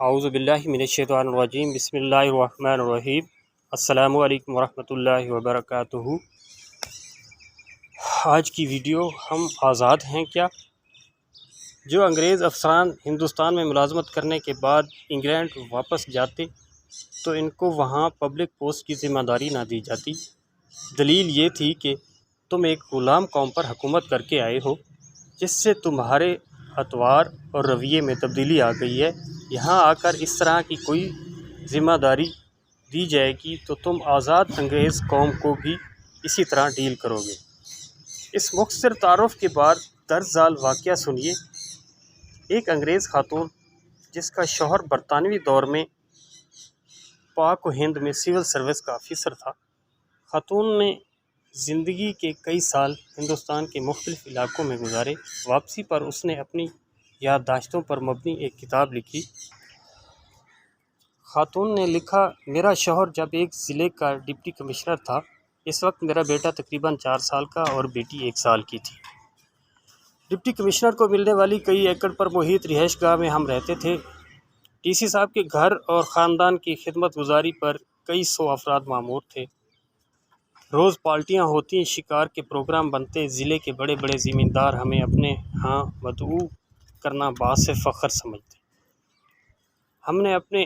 اعوذ باللہ من الشیطان الرجیم بسم اللہ الرحمن الرحیم السلام علیکم ورحمۃ اللہ وبرکاتہ۔ آج کی ویڈیو ہم آزاد ہیں کیا؟ جو انگریز افسران ہندوستان میں ملازمت کرنے کے بعد انگلینڈ واپس جاتے تو ان کو وہاں پبلک پوسٹ کی ذمہ داری نہ دی جاتی۔ دلیل یہ تھی کہ تم ایک غلام قوم پر حکومت کر کے آئے ہو جس سے تمہارے اطوار اور رویے میں تبدیلی آ گئی ہے۔ یہاں آ کر اس طرح کی کوئی ذمہ داری دی جائے گی تو تم آزاد انگریز قوم کو بھی اسی طرح ڈیل کرو گے۔ اس مختصر تعارف کے بعد درج ذیل واقعہ سنیے۔ ایک انگریز خاتون جس کا شوہر برطانوی دور میں پاک و ہند میں سول سروس کا آفیسر تھا، خاتون نے زندگی کے کئی سال ہندوستان کے مختلف علاقوں میں گزارے۔ واپسی پر اس نے اپنی یادداشتوں پر مبنی ایک کتاب لکھی۔ خاتون نے لکھا، میرا شوہر جب ایک ضلع کا ڈپٹی کمشنر تھا، اس وقت میرا بیٹا تقریباً 4 سال کا اور بیٹی 1 سال کی تھی۔ ڈپٹی کمشنر کو ملنے والی کئی ایکڑ پر محیط رہائش گاہ میں ہم رہتے تھے۔ ڈی سی صاحب کے گھر اور خاندان کی خدمت گزاری پر کئی 100 افراد مامور تھے۔ روز پارٹیاں ہوتی، شکار کے پروگرام بنتے، ضلع کے بڑے بڑے زمیندار ہمیں اپنے ہاں مدعو کرنا باعث فخر سمجھتے۔ ہم نے اپنے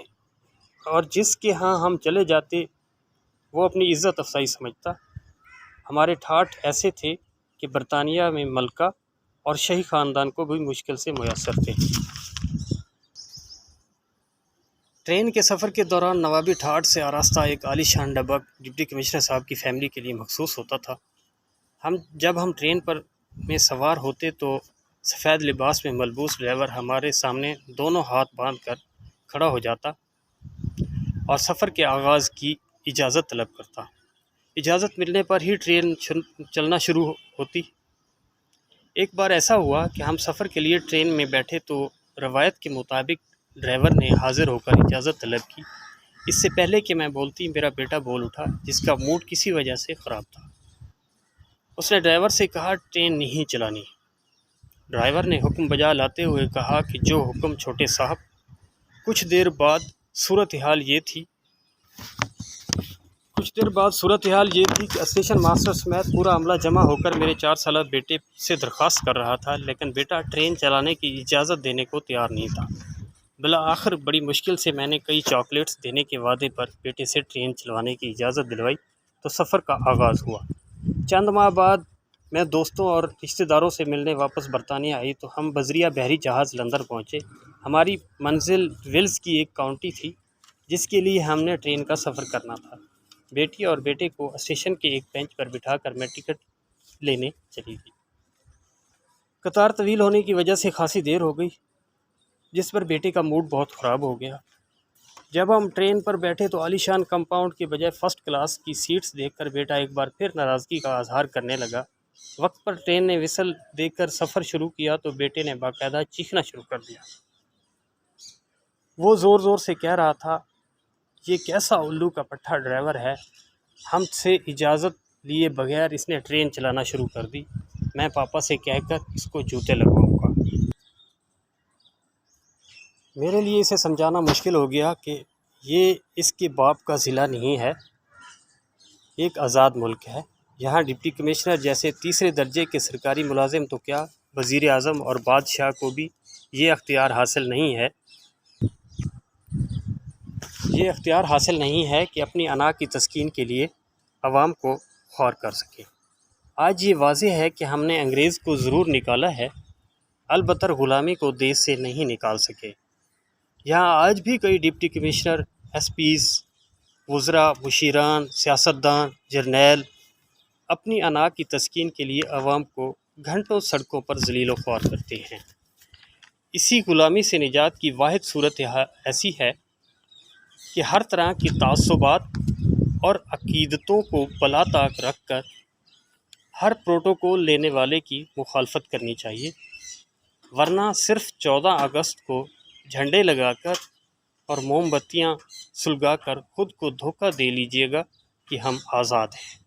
اور جس کے ہاں ہم چلے جاتے وہ اپنی عزت افزائی سمجھتا۔ ہمارے ٹھاٹھ ایسے تھے کہ برطانیہ میں ملکہ اور شاہی خاندان کو بھی مشکل سے میسر تھے۔ ٹرین کے سفر کے دوران نوابی ٹھاٹھ سے آراستہ ایک عالی شان ڈبہ ڈپٹی کمشنر صاحب کی فیملی کے لیے مخصوص ہوتا تھا۔ جب ہم ٹرین پر میں سوار ہوتے تو سفید لباس میں ملبوس ڈرائیور ہمارے سامنے دونوں ہاتھ باندھ کر کھڑا ہو جاتا اور سفر کے آغاز کی اجازت طلب کرتا۔ اجازت ملنے پر ہی ٹرین چلنا شروع ہوتی۔ ایک بار ایسا ہوا کہ ہم سفر کے لیے ٹرین میں بیٹھے تو روایت کے مطابق ڈرائیور نے حاضر ہو کر اجازت طلب کی۔ اس سے پہلے کہ میں بولتی میرا بیٹا بول اٹھا جس کا موڈ کسی وجہ سے خراب تھا۔ اس نے ڈرائیور سے کہا ٹرین نہیں چلانی۔ ڈرائیور نے حکم بجا لاتے ہوئے کہا کہ جو حکم چھوٹے صاحب۔ کچھ دیر بعد صورتحال یہ تھی کہ اسٹیشن ماسٹر سمیت پورا عملہ جمع ہو کر میرے 4 سالہ بیٹے سے درخواست کر رہا تھا، لیکن بیٹا ٹرین چلانے کی اجازت دینے کو تیار نہیں تھا۔ بالآخر بڑی مشکل سے میں نے کئی چاکلیٹس دینے کے وعدے پر بیٹے سے ٹرین چلوانے کی اجازت دلوائی تو سفر کا آغاز ہوا۔ چند ماہ بعد میں دوستوں اور رشتہ داروں سے ملنے واپس برطانیہ آئی تو ہم بذریعہ بحری جہاز لندن پہنچے۔ ہماری منزل ویلز کی ایک کاؤنٹی تھی جس کے لیے ہم نے ٹرین کا سفر کرنا تھا۔ بیٹی اور بیٹے کو اسٹیشن کے ایک بینچ پر بٹھا کر میں ٹکٹ لینے چلی گئی۔ قطار طویل ہونے کی وجہ سے خاصی دیر ہو گئی جس پر بیٹے کا موڈ بہت خراب ہو گیا۔ جب ہم ٹرین پر بیٹھے تو عالی شان کمپاؤنڈ کے بجائے فرسٹ کلاس کی سیٹس دیکھ کر بیٹا ایک بار پھر ناراضگی کا اظہار کرنے لگا۔ وقت پر ٹرین نے وسل دے کر سفر شروع کیا تو بیٹے نے باقاعدہ چیخنا شروع کر دیا۔ وہ زور زور سے کہہ رہا تھا، یہ کیسا الو کا پٹھا ڈرائیور ہے، ہم سے اجازت لیے بغیر اس نے ٹرین چلانا شروع کر دی، میں پاپا سے کہہ کر اس کو جوتے لگواؤں گا۔ میرے لیے اسے سمجھانا مشکل ہو گیا کہ یہ اس کے باپ کا ضلع نہیں ہے، ایک آزاد ملک ہے۔ یہاں ڈپٹی کمشنر جیسے تیسرے درجے کے سرکاری ملازم تو کیا، وزیر اعظم اور بادشاہ کو بھی یہ اختیار حاصل نہیں ہے کہ اپنی انا کی تسکین کے لیے عوام کو خوار کر سکے۔ آج یہ واضح ہے کہ ہم نے انگریز کو ضرور نکالا ہے، البتہ غلامی کو دیش سے نہیں نکال سکے۔ یہاں آج بھی کئی ڈپٹی کمشنر، ایس پیز، وزراء، مشیران، سیاستدان، جرنیل اپنی انا کی تسکین کے لیے عوام کو گھنٹوں سڑکوں پر ذلیل و خوار کرتے ہیں۔ اسی غلامی سے نجات کی واحد صورت ایسی ہے کہ ہر طرح کی تعصبات اور عقیدتوں کو پلہ طاق رکھ کر ہر پروٹوکول لینے والے کی مخالفت کرنی چاہیے، ورنہ صرف 14 اگست کو جھنڈے لگا کر اور موم بتیاں سلگا کر خود کو دھوکہ دے لیجیے گا کہ ہم آزاد ہیں۔